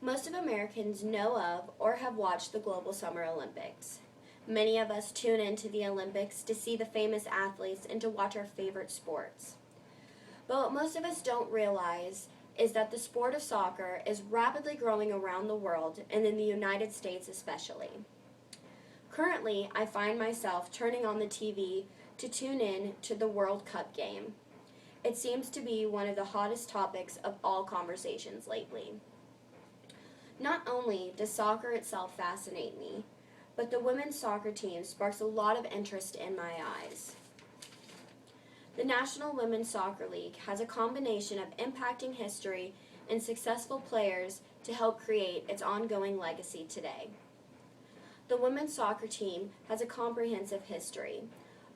Most of Americans know of or have watched the Global Summer Olympics. Many of us tune into the Olympics to see the famous athletes and to watch our favorite sports. But what most of us don't realize is that the sport of soccer is rapidly growing around the world and in the United States especially. Currently, I find myself turning on the TV to tune in to the World Cup game. It seems to be one of the hottest topics of all conversations lately. Not only does soccer itself fascinate me, but the women's soccer team sparks a lot of interest in my eyes. The National Women's Soccer League has a combination of impacting history and successful players to help create its ongoing legacy today. The women's soccer team has a comprehensive history.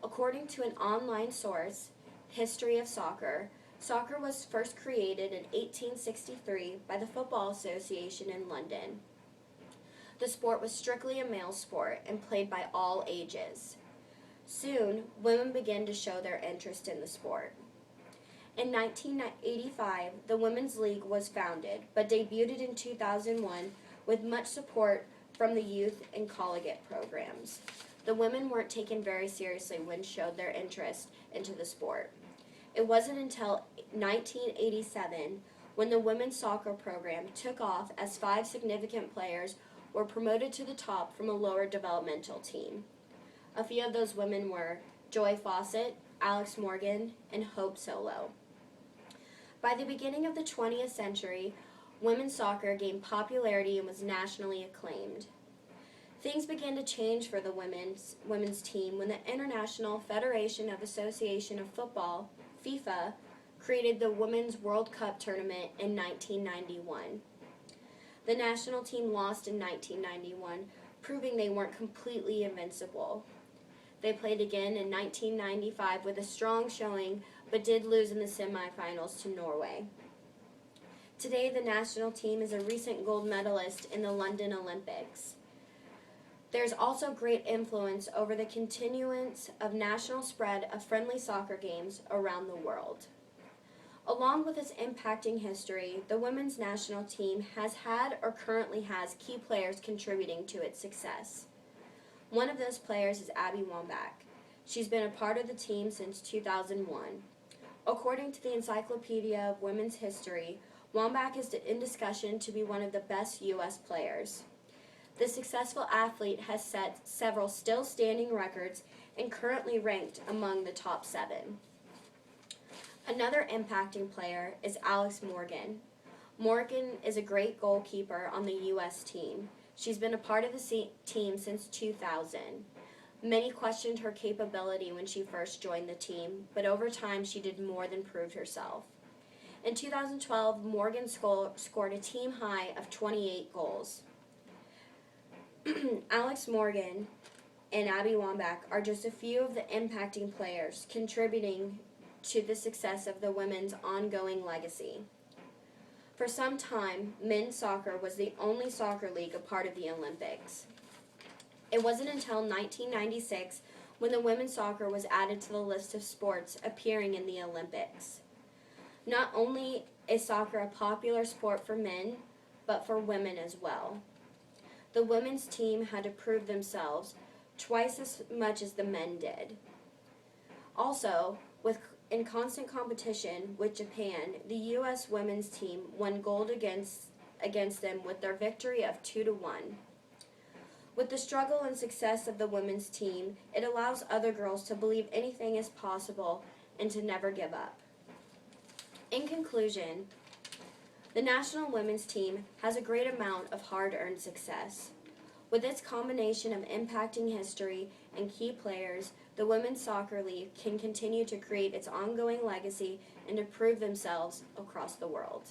According to an online source, History of Soccer, soccer was first created in 1863 by the Football Association in London. The sport was strictly a male sport and played by all ages. Soon, women began to show their interest in the sport. In 1985, the Women's League was founded, but debuted in 2001 with much support from the youth and collegiate programs. The women weren't taken very seriously when showed their interest into the sport. It wasn't until 1987 when the women's soccer program took off as 5 significant players were promoted to the top from a lower developmental team. A few of those women were Joy Fawcett, Alex Morgan, and Hope Solo. By the beginning of the 20th century, women's soccer gained popularity and was nationally acclaimed. Things began to change for the women's team when the International Federation of Association of Football, FIFA, created the Women's World Cup tournament in 1991. The national team lost in 1991, proving they weren't completely invincible. They played again in 1995 with a strong showing, but did lose in the semifinals to Norway. Today, the national team is a recent gold medalist in the London Olympics. There's also great influence over the continuance of national spread of friendly soccer games around the world. Along with its impacting history, the women's national team has had or currently has key players contributing to its success. One of those players is Abby Wambach. She's been a part of the team since 2001. According to the Encyclopedia of Women's History, Wambach is in discussion to be one of the best U.S. players. The successful athlete has set several still-standing records and currently ranked among the top 7. Another impacting player is Alex Morgan. Morgan is a great goalkeeper on the U.S. team. She's been a part of the team since 2000. Many questioned her capability when she first joined the team, but over time she did more than prove herself. In 2012, Morgan scored a team high of 28 goals. Alex Morgan and Abby Wambach are just a few of the impacting players contributing to the success of the women's ongoing legacy. For some time, men's soccer was the only soccer league a part of the Olympics. It wasn't until 1996 when the women's soccer was added to the list of sports appearing in the Olympics. Not only is soccer a popular sport for men, but for women as well. The women's team had to prove themselves twice as much as the men did. Also, in constant competition with Japan, the U.S. women's team won gold against them with their victory of 2-1. With the struggle and success of the women's team, it allows other girls to believe anything is possible and to never give up. In conclusion, the national women's team has a great amount of hard-earned success. With its combination of impacting history and key players, the Women's Soccer League can continue to create its ongoing legacy and to prove themselves across the world.